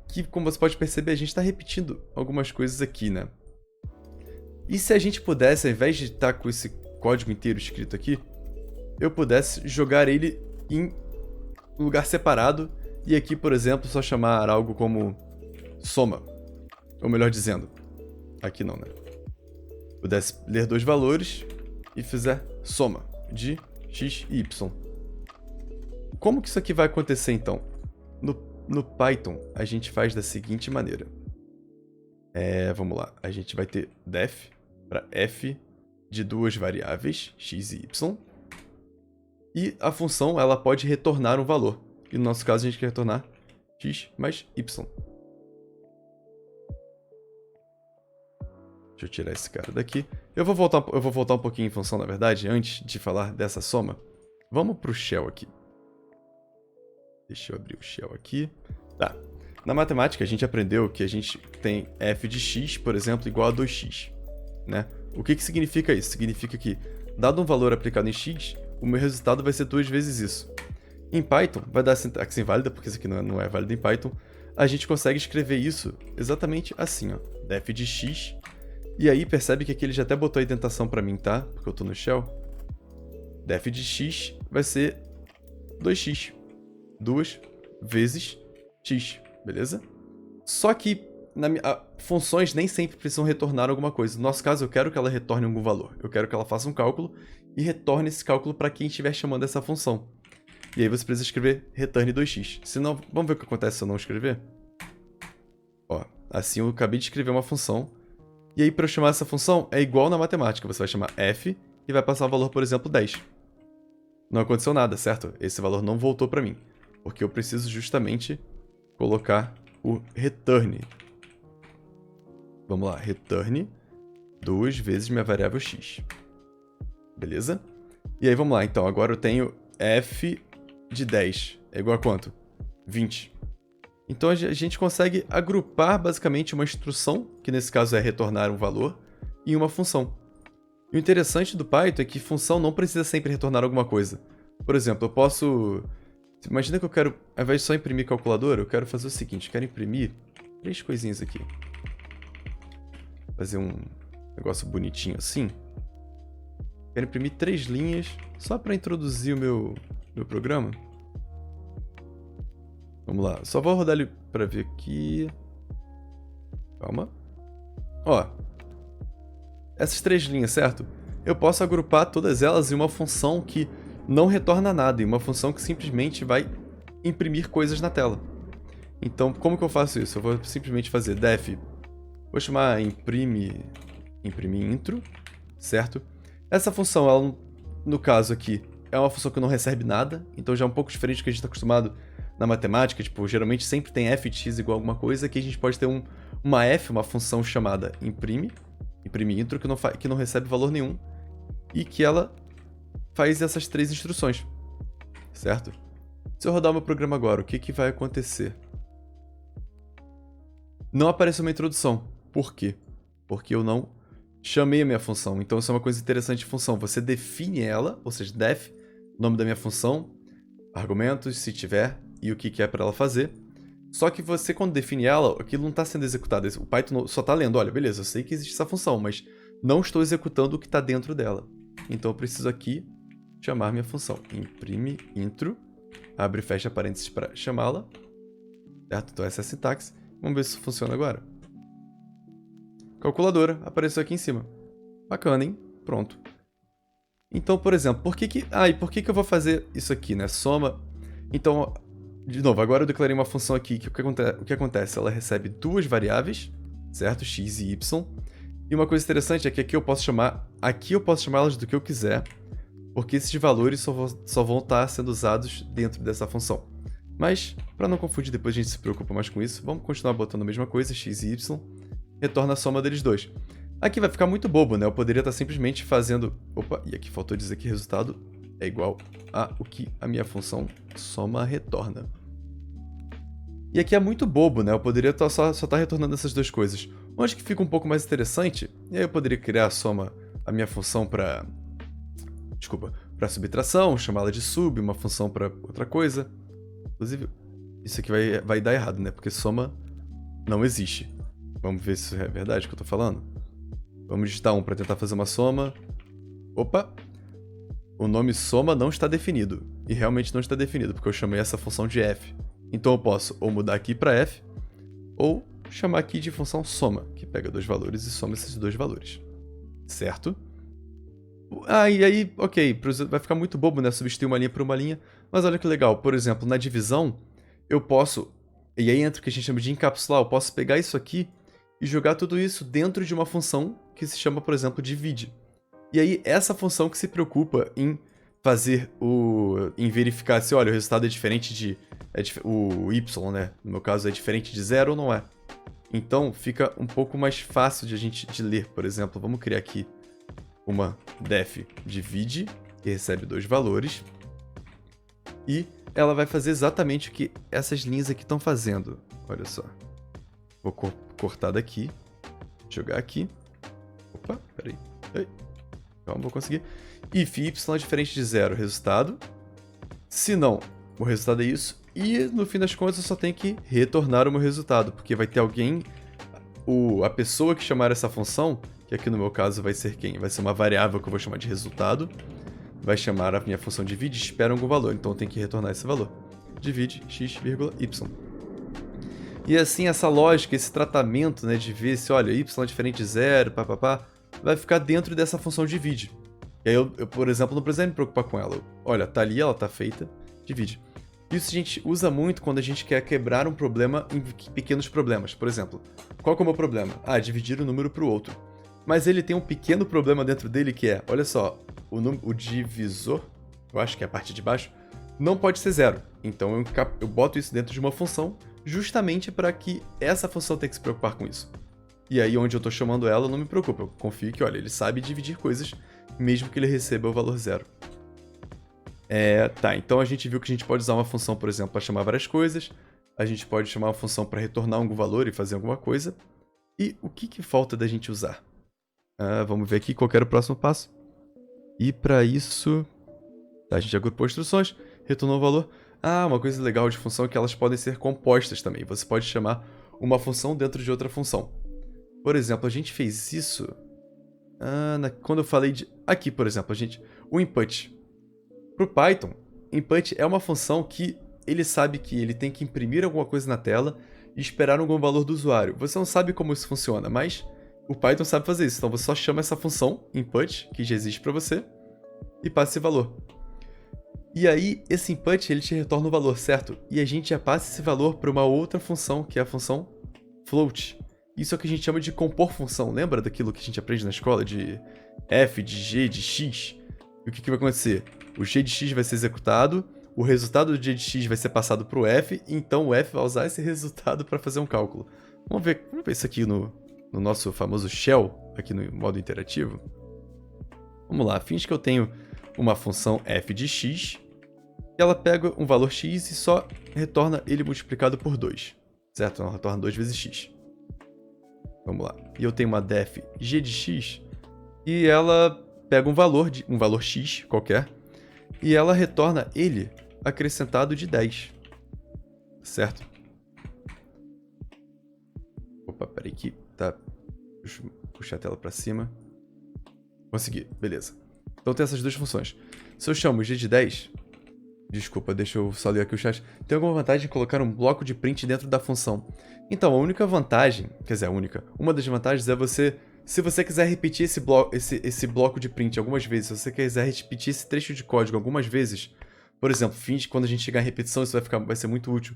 Que, como você pode perceber, a gente está repetindo algumas coisas aqui, né? E se a gente pudesse, ao invés de estar com esse código inteiro escrito aqui, eu pudesse jogar ele em um lugar separado e aqui, por exemplo, só chamar algo como soma. Ou melhor dizendo, aqui não, né? Pudesse ler 2 valores e fizer soma de x e y. Como que isso aqui vai acontecer, então? No Python, a gente faz da seguinte maneira. Vamos lá. A gente vai ter def para f de 2 variáveis, x e y. E a função, ela pode retornar um valor. E no nosso caso, a gente quer retornar x mais y. Deixa Deixa eu tirar esse cara daqui. Eu vou voltar um pouquinho em função, na verdade, antes de falar dessa soma. Vamos pro shell aqui. Deixa eu abrir o shell aqui. Tá. Na matemática, a gente aprendeu que a gente tem f de x, por exemplo, igual a 2x. Né? O que significa isso? Significa que, dado um valor aplicado em x, o meu resultado vai ser 2 vezes isso. Em Python, vai dar sintaxe inválida, porque isso aqui não é válido em Python. A gente consegue escrever isso exatamente assim, ó. Def de x. E aí, percebe que aqui ele já até botou a indentação pra mim, tá? Porque eu tô no shell. Def de x vai ser 2x. 2 vezes x, beleza? Só que funções nem sempre precisam retornar alguma coisa. No nosso caso, eu quero que ela retorne algum valor. Eu quero que ela faça um cálculo e retorne esse cálculo para quem estiver chamando essa função. E aí você precisa escrever return 2x. Senão, vamos ver o que acontece se eu não escrever? Ó, assim eu acabei de escrever uma função. E aí, para eu chamar essa função, é igual na matemática. Você vai chamar f e vai passar o valor, por exemplo, 10. Não aconteceu nada, certo? Esse valor não voltou para mim. Porque eu preciso justamente colocar o return. Vamos lá, return 2 vezes minha variável x. Beleza? E aí, vamos lá. Então, agora eu tenho f de 10. É igual a quanto? 20. Então, a gente consegue agrupar, basicamente, uma instrução, que nesse caso é retornar um valor, em uma função. E o interessante do Python é que função não precisa sempre retornar alguma coisa. Por exemplo, eu posso... Imagina que eu quero, ao invés de só imprimir calculadora, eu quero fazer o seguinte, eu quero imprimir 3 coisinhas aqui. Fazer um negócio bonitinho assim. Quero imprimir 3 linhas, só para introduzir o meu programa. Vamos lá, só vou rodar ele para ver aqui. Calma. Ó, essas 3 linhas, certo? Eu posso agrupar todas elas em uma função que não retorna nada, em uma função que simplesmente vai imprimir coisas na tela. Então, como que eu faço isso? Eu vou simplesmente fazer def, vou chamar imprime intro, certo? Essa função, ela, no caso aqui, é uma função que não recebe nada, então já é um pouco diferente do que a gente está acostumado na matemática, tipo, geralmente sempre tem f de x igual a alguma coisa, aqui a gente pode ter uma f, uma função chamada imprime intro, que não recebe valor nenhum, e que ela faz essas 3 instruções, certo? Se eu rodar o meu programa agora, o que vai acontecer? Não apareceu uma introdução. Por quê? Porque eu não chamei a minha função. Então isso é uma coisa interessante de função. Você define ela, ou seja, def, o nome da minha função, argumentos, se tiver, e o que é para ela fazer. Só que você, quando define ela, aquilo não está sendo executado. O Python só está lendo, olha, beleza, eu sei que existe essa função, mas não estou executando o que está dentro dela. Então eu preciso aqui chamar minha função. Imprime intro, abre e fecha parênteses para chamá-la. Certo? Então essa é a sintaxe. Vamos ver se isso funciona agora. Calculadora apareceu aqui em cima. Bacana, hein? Pronto. Então, por exemplo, por que eu vou fazer isso aqui, né? Soma. Então, de novo, agora eu declarei uma função aqui que o que acontece? Ela recebe 2 variáveis, certo? X e Y. E uma coisa interessante é que aqui eu posso chamá-las do que eu quiser, porque esses valores só vão estar sendo usados dentro dessa função. Mas, para não confundir, depois a gente se preocupa mais com isso, vamos continuar botando a mesma coisa, x e y, retorna a soma deles dois. Aqui vai ficar muito bobo, né? Eu poderia estar simplesmente fazendo... Opa, e aqui faltou dizer que o resultado é igual a o que a minha função soma retorna. E aqui é muito bobo, né? Eu poderia só estar retornando essas 2 coisas. Onde que fica um pouco mais interessante, e aí eu poderia criar a minha função para subtração, chamá-la de sub, uma função para outra coisa. Inclusive, isso aqui vai dar errado, né? Porque soma não existe. Vamos ver se isso é verdade que eu tô falando. Vamos digitar 1 para tentar fazer uma soma. Opa! O nome soma não está definido. E realmente não está definido, porque eu chamei essa função de f. Então eu posso ou mudar aqui para f, ou chamar aqui de função soma, que pega 2 valores e soma esses 2 valores. Certo? E aí, ok, vai ficar muito bobo, né? Substituir uma linha por uma linha. Mas olha que legal, por exemplo, na divisão, eu posso... E aí entra o que a gente chama de encapsular. Eu posso pegar isso aqui e jogar tudo isso dentro de uma função que se chama, por exemplo, divide. E aí, essa função que se preocupa em fazer em verificar se, olha, o resultado é diferente o y, né? No meu caso, é diferente de 0 ou não é. Então, fica um pouco mais fácil de a gente de ler. Por exemplo, vamos criar aqui uma def divide, que recebe 2 valores. E ela vai fazer exatamente o que essas linhas aqui estão fazendo. Olha só. Vou cortar daqui. Jogar aqui. Opa, peraí. Calma, vou conseguir. If y é diferente de 0, resultado. Se não, o resultado é isso. E no fim das contas eu só tenho que retornar o meu resultado, porque vai ter alguém, a pessoa que chamar essa função, que aqui no meu caso vai ser quem? Vai ser uma variável que eu vou chamar de resultado, vai chamar a minha função divide e espera algum valor, então eu tenho que retornar esse valor. Divide x, y. E assim, essa lógica, esse tratamento, né, de ver se, olha, y é diferente de 0, papapá, vai ficar dentro dessa função divide. E aí eu, por exemplo, não preciso me preocupar com ela. Olha, tá ali, ela tá feita, divide. Isso a gente usa muito quando a gente quer quebrar um problema em pequenos problemas. Por exemplo, qual que é o meu problema? Dividir um número para o outro. Mas ele tem um pequeno problema dentro dele que é, olha só, o divisor, eu acho que é a parte de baixo, não pode ser 0. Então eu boto isso dentro de uma função justamente para que essa função tenha que se preocupar com isso. E aí onde eu estou chamando ela, eu não me preocupo. Eu confio que, olha, ele sabe dividir coisas mesmo que ele receba o valor 0. Então a gente viu que a gente pode usar uma função, por exemplo, para chamar várias coisas. A gente pode chamar uma função para retornar algum valor e fazer alguma coisa. E o que falta da gente usar? Vamos ver aqui qual era o próximo passo. E para isso... a gente agrupou instruções, retornou o valor. Uma coisa legal de função é que elas podem ser compostas também. Você pode chamar uma função dentro de outra função. Por exemplo, a gente fez isso... quando eu falei de... Aqui, por exemplo, o input... Para o Python, input é uma função que ele sabe que ele tem que imprimir alguma coisa na tela e esperar algum valor do usuário. Você não sabe como isso funciona, mas o Python sabe fazer isso. Então você só chama essa função, input, que já existe para você, e passa esse valor. E aí, esse input ele te retorna o valor, certo? E a gente já passa esse valor para uma outra função, que é a função float. Isso é o que a gente chama de compor função. Lembra daquilo que a gente aprende na escola de f, de g, de x? E o que vai acontecer? O g de x vai ser executado, o resultado do g de x vai ser passado para o f, e então o f vai usar esse resultado para fazer um cálculo. Vamos ver isso aqui no nosso famoso shell, aqui no modo interativo. Vamos lá, finge que eu tenho uma função f de x, e ela pega um valor x e só retorna ele multiplicado por 2, certo? Ela retorna 2 vezes x. Vamos lá. E eu tenho uma def g de x, e ela pega um valor x qualquer, e ela retorna ele acrescentado de 10, certo? Opa, peraí que tá... Deixa eu puxar a tela para cima. Consegui, beleza. Então tem essas duas funções. Se eu chamo g de 10... Desculpa, deixa eu só ler aqui o chat. Tem alguma vantagem de colocar um bloco de print dentro da função? Então, a única vantagem... Quer dizer, uma das vantagens é você... Se você quiser repetir esse bloco de print algumas vezes, se você quiser repetir esse trecho de código algumas vezes, por exemplo, finge que quando a gente chegar em repetição isso vai ser muito útil.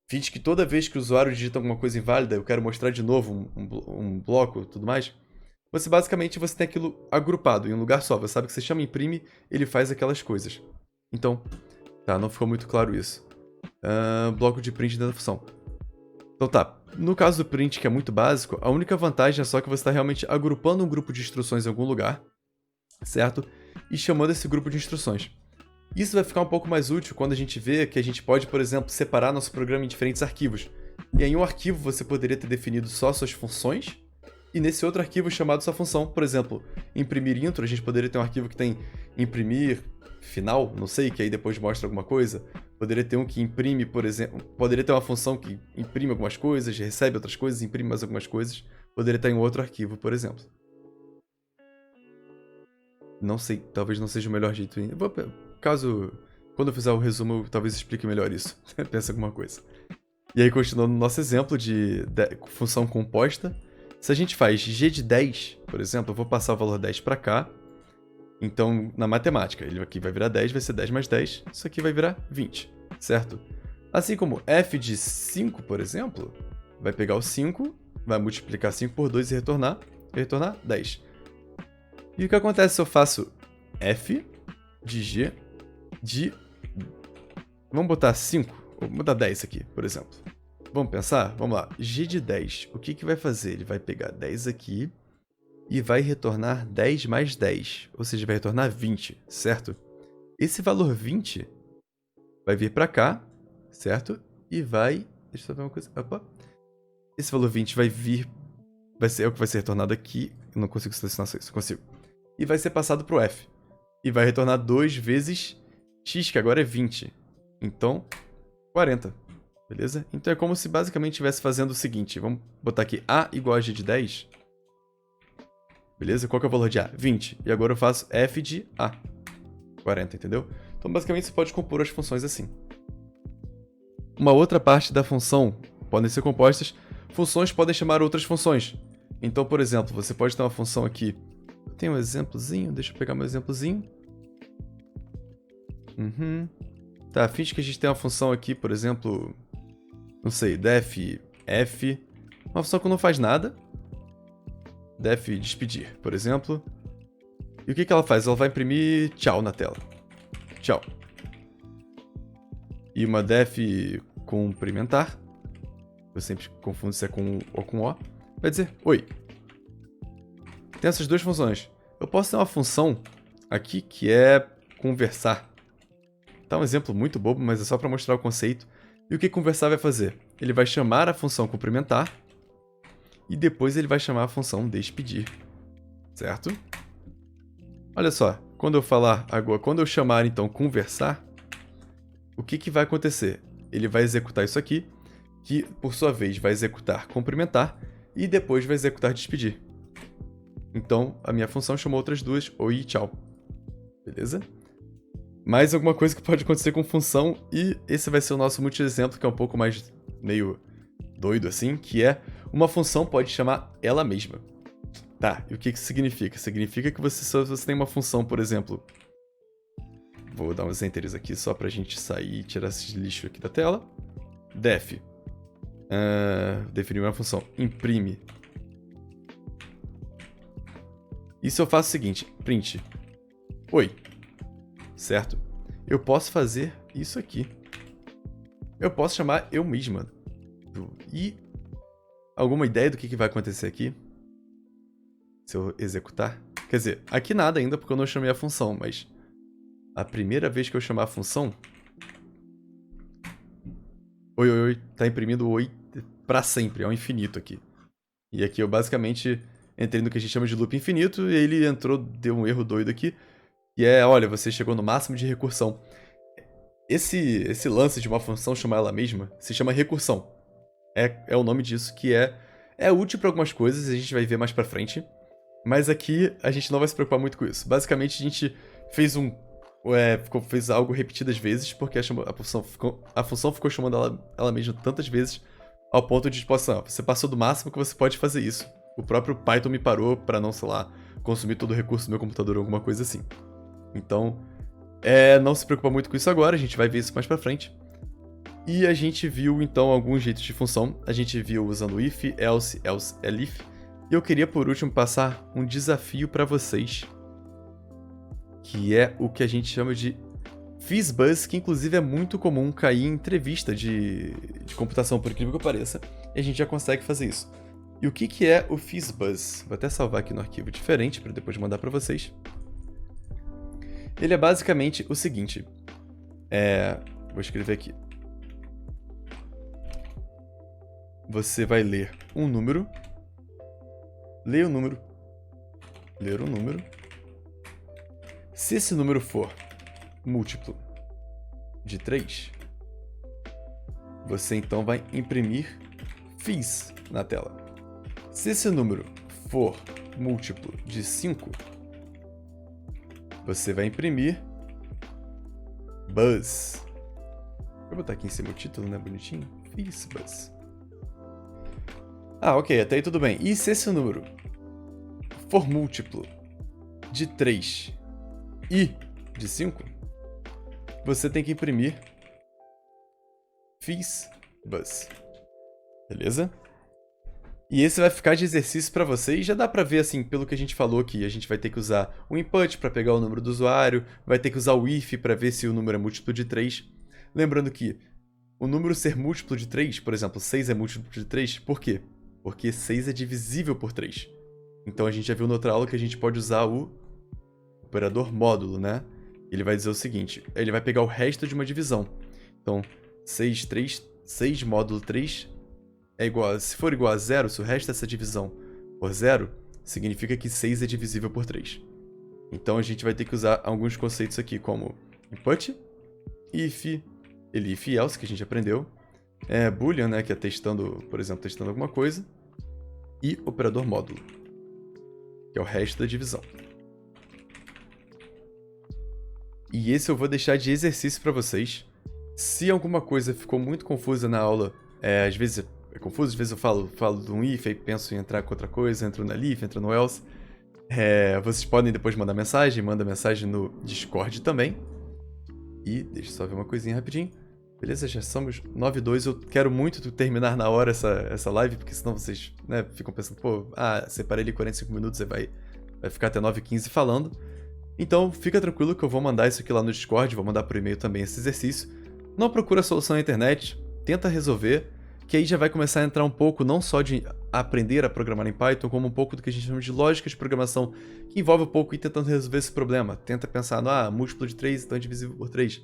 Finge que toda vez que o usuário digita alguma coisa inválida, eu quero mostrar de novo um bloco e tudo mais, você tem aquilo agrupado em um lugar só. Você sabe que você chama imprime, ele faz aquelas coisas. Então, não ficou muito claro isso. Bloco de print dentro da função. Então no caso do print, que é muito básico, a única vantagem é só que você está realmente agrupando um grupo de instruções em algum lugar, certo? E chamando esse grupo de instruções. Isso vai ficar um pouco mais útil quando a gente vê que a gente pode, por exemplo, separar nosso programa em diferentes arquivos. E aí em um arquivo você poderia ter definido só suas funções, e nesse outro arquivo chamado sua função. Por exemplo, imprimir intro, a gente poderia ter um arquivo que tem imprimir final, não sei, que aí depois mostra alguma coisa. Poderia ter um que imprime, por exemplo... Poderia ter uma função que imprime algumas coisas, recebe outras coisas, imprime mais algumas coisas. Poderia estar em outro arquivo, por exemplo. Não sei, talvez não seja o melhor jeito. Quando eu fizer o resumo, eu talvez explique melhor isso. Pensa alguma coisa. E aí, continuando no nosso exemplo de função composta. Se a gente faz g de 10, por exemplo, eu vou passar o valor 10 para cá. Então, na matemática, ele aqui vai virar 10, vai ser 10 mais 10. Isso aqui vai virar 20, certo? Assim como f de 5, por exemplo, vai pegar o 5, vai multiplicar 5 por 2 e retornar 10. E o que acontece se eu faço f de g de... Vamos botar 5, vou botar 10 aqui, por exemplo. Vamos pensar? Vamos lá. G de 10. O que vai fazer? Ele vai pegar 10 aqui e vai retornar 10 mais 10. Ou seja, vai retornar 20, certo? Esse valor 20 vai vir para cá, certo? E vai... Deixa eu só ver uma coisa. Opa. Esse valor 20 vai vir... É o que vai ser retornado aqui. Eu não consigo selecionar isso. Consigo. E vai ser passado pro F. E vai retornar 2 vezes x, que agora é 20. Então, 40. Beleza? Então é como se basicamente estivesse fazendo o seguinte. Vamos botar aqui A igual a G de 10. Beleza? Qual que é o valor de A? 20. E agora eu faço F de A. 40, entendeu? Então basicamente você pode compor as funções assim. Uma outra parte da função podem ser compostas. Funções podem chamar outras funções. Então, por exemplo, você pode ter uma função aqui. Tem um exemplozinho, deixa eu pegar meu exemplozinho. Tá, finge que a gente tem uma função aqui, por exemplo, não sei, def f, uma função que não faz nada. Def despedir, por exemplo. E o que ela faz? Ela vai imprimir tchau na tela. Tchau. E uma def cumprimentar. Eu sempre confundo se é com ou com O. Vai dizer oi. Tem essas duas funções. Eu posso ter uma função aqui que é conversar. Tá um exemplo muito bobo, mas é só para mostrar o conceito. E o que conversar vai fazer? Ele vai chamar a função cumprimentar e depois ele vai chamar a função despedir. Certo? Olha só, quando eu falar agora, quando eu chamar então conversar, o que vai acontecer? Ele vai executar isso aqui, que por sua vez vai executar cumprimentar e depois vai executar despedir. Então, a minha função chamou outras duas, oi e tchau. Beleza? Mais alguma coisa que pode acontecer com função, e esse vai ser o nosso multi-exemplo, que é um pouco mais meio doido assim, que é uma função pode chamar ela mesma. Tá, e o que isso significa? Significa que se você tem uma função, por exemplo... Vou dar uns enters aqui só pra gente sair e tirar esse lixo aqui da tela. Def. Definir uma função. Imprime. E se eu faço o seguinte, print. Oi. Certo? Eu posso fazer isso aqui. Eu posso chamar eu mesma. E alguma ideia do que vai acontecer aqui? Se eu executar? Quer dizer, aqui nada ainda porque eu não chamei a função, mas a primeira vez que eu chamar a função... Oi, oi, oi. Tá imprimindo oi pra sempre, ao infinito aqui. E aqui eu basicamente entrei no que a gente chama de loop infinito e ele entrou, deu um erro doido aqui. E olha, você chegou no máximo de recursão. Esse lance de uma função chamar ela mesma se chama recursão. É o nome disso, que é útil para algumas coisas, a gente vai ver mais pra frente. Mas aqui a gente não vai se preocupar muito com isso. Basicamente a gente fez fez algo repetidas vezes, porque a função ficou chamando ela mesma tantas vezes, ao ponto de, tipo, você passou do máximo que você pode fazer isso. O próprio Python me parou pra não, sei lá, consumir todo o recurso do meu computador ou alguma coisa assim. Então, não se preocupa muito com isso agora, a gente vai ver isso mais pra frente. E a gente viu, então, alguns jeitos de função. A gente viu usando if, else, elif. E eu queria, por último, passar um desafio pra vocês, que é o que a gente chama de FizzBuzz, que inclusive é muito comum cair em entrevista de computação, por incrível que pareça, e a gente já consegue fazer isso. E o que é o FizzBuzz? Vou até salvar aqui no arquivo diferente, para depois mandar para vocês. Ele é basicamente o seguinte, vou escrever aqui. Você vai ler um número, ler o número, se esse número for múltiplo de 3, você então vai imprimir fizz na tela. Se esse número for múltiplo de 5, você vai imprimir buzz. Vou botar aqui em cima o título, né, bonitinho? FizzBuzz. Ok, até aí tudo bem. E se esse número for múltiplo de 3 e de 5, você tem que imprimir FizzBuzz. Beleza? E esse vai ficar de exercício para você, e já dá para ver, assim, pelo que a gente falou, que a gente vai ter que usar o input para pegar o número do usuário, vai ter que usar o if para ver se o número é múltiplo de 3. Lembrando que o número ser múltiplo de 3, por exemplo, 6 é múltiplo de 3, por quê? Porque 6 é divisível por 3. Então a gente já viu na outra aula que a gente pode usar o operador módulo, né? Ele vai dizer o seguinte, ele vai pegar o resto de uma divisão. Então, 6 módulo 3 é igual, se for igual a 0, se o resto dessa divisão for 0, significa que 6 é divisível por 3. Então a gente vai ter que usar alguns conceitos aqui, como input, if, elif e else, que a gente aprendeu, boolean, né, que é testando, por exemplo, testando alguma coisa, e operador módulo, que é o resto da divisão. E esse eu vou deixar de exercício para vocês. Se alguma coisa ficou muito confusa na aula, às vezes é confuso, às vezes eu falo de um if e penso em entrar com outra coisa, entro na if, entro no else. Vocês podem depois mandar mensagem, manda mensagem no Discord também. E deixa eu só ver uma coisinha rapidinho. Beleza, já somos 9:02. Eu quero muito terminar na hora essa live, porque senão vocês, né, ficam pensando, pô, separei ali 45 minutos, você vai ficar até 9:15 falando. Então, fica tranquilo que eu vou mandar isso aqui lá no Discord, vou mandar por e-mail também esse exercício. Não procura solução na internet, tenta resolver, que aí já vai começar a entrar um pouco não só de aprender a programar em Python, como um pouco do que a gente chama de lógica de programação, que envolve um pouco ir tentando resolver esse problema. Tenta pensar no, múltiplo de 3, então é divisível por 3.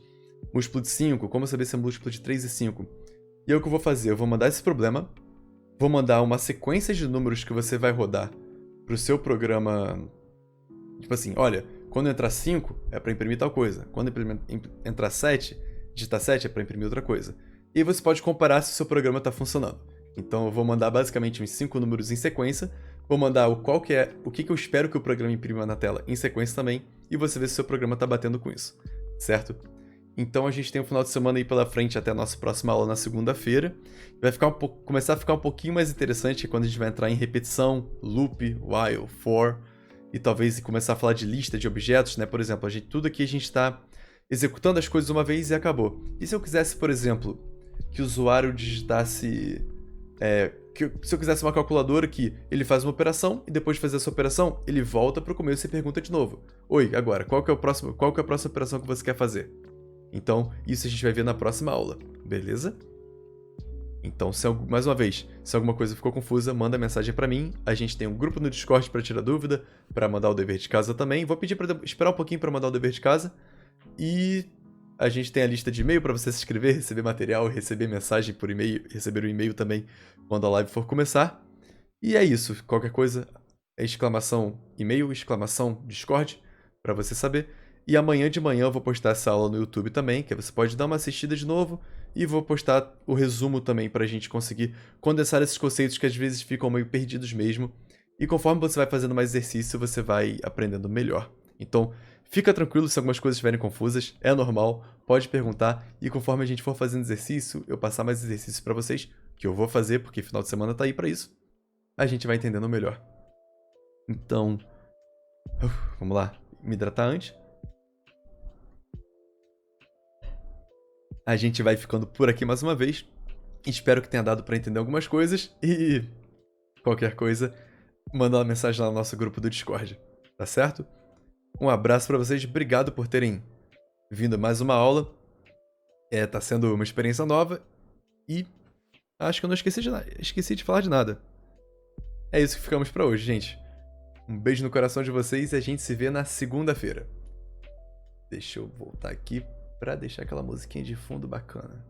Múltiplo de 5, como saber se é múltiplo de 3 e 5? E aí o que eu vou fazer? Eu vou mandar esse problema, vou mandar uma sequência de números que você vai rodar pro seu programa. Tipo assim, olha, quando entrar 5 é para imprimir tal coisa. Quando entrar 7, digitar 7 é para imprimir outra coisa. E você pode comparar se o seu programa está funcionando. Então eu vou mandar basicamente uns 5 números em sequência, vou mandar o que eu espero que o programa imprima na tela em sequência também, e você vê se o seu programa está batendo com isso, certo? Então a gente tem um final de semana aí pela frente até a nossa próxima aula na segunda-feira. Vai começar a ficar um pouquinho mais interessante quando a gente vai entrar em repetição, loop, while, for, e talvez começar a falar de lista de objetos, né? Por exemplo, tudo aqui a gente está executando as coisas uma vez e acabou. E se eu quisesse, por exemplo, que o usuário digitasse... se eu quisesse uma calculadora que ele faz uma operação e depois de fazer essa operação, ele volta para o começo e pergunta de novo. Oi, agora, qual que é a próxima operação que você quer fazer? Então, isso a gente vai ver na próxima aula, beleza? Então, mais uma vez, se alguma coisa ficou confusa, manda mensagem pra mim. A gente tem um grupo no Discord pra tirar dúvida, pra mandar o dever de casa também. Vou pedir pra esperar um pouquinho pra mandar o dever de casa. E a gente tem a lista de e-mail pra você se inscrever, receber material, receber mensagem por e-mail, receber o e-mail também quando a live for começar. E é isso. Qualquer coisa, exclamação e-mail, exclamação Discord, pra você saber. E amanhã de manhã eu vou postar essa aula no YouTube também, que você pode dar uma assistida de novo. E vou postar o resumo também pra gente conseguir condensar esses conceitos que às vezes ficam meio perdidos mesmo. E conforme você vai fazendo mais exercício, você vai aprendendo melhor. Então, fica tranquilo se algumas coisas estiverem confusas, é normal, pode perguntar. E conforme a gente for fazendo exercício, eu passar mais exercícios pra vocês, que eu vou fazer, porque final de semana tá aí pra isso, a gente vai entendendo melhor. Então, vamos lá, me hidratar antes. A gente vai ficando por aqui mais uma vez. Espero que tenha dado pra entender algumas coisas. E qualquer coisa, manda uma mensagem lá no nosso grupo do Discord. Tá certo? Um abraço pra vocês. Obrigado por terem vindo a mais uma aula. Tá sendo uma experiência nova. E acho que eu não esqueci de falar de nada. É isso que ficamos pra hoje, gente. Um beijo no coração de vocês e a gente se vê na segunda-feira. Deixa eu voltar aqui pra deixar aquela musiquinha de fundo bacana.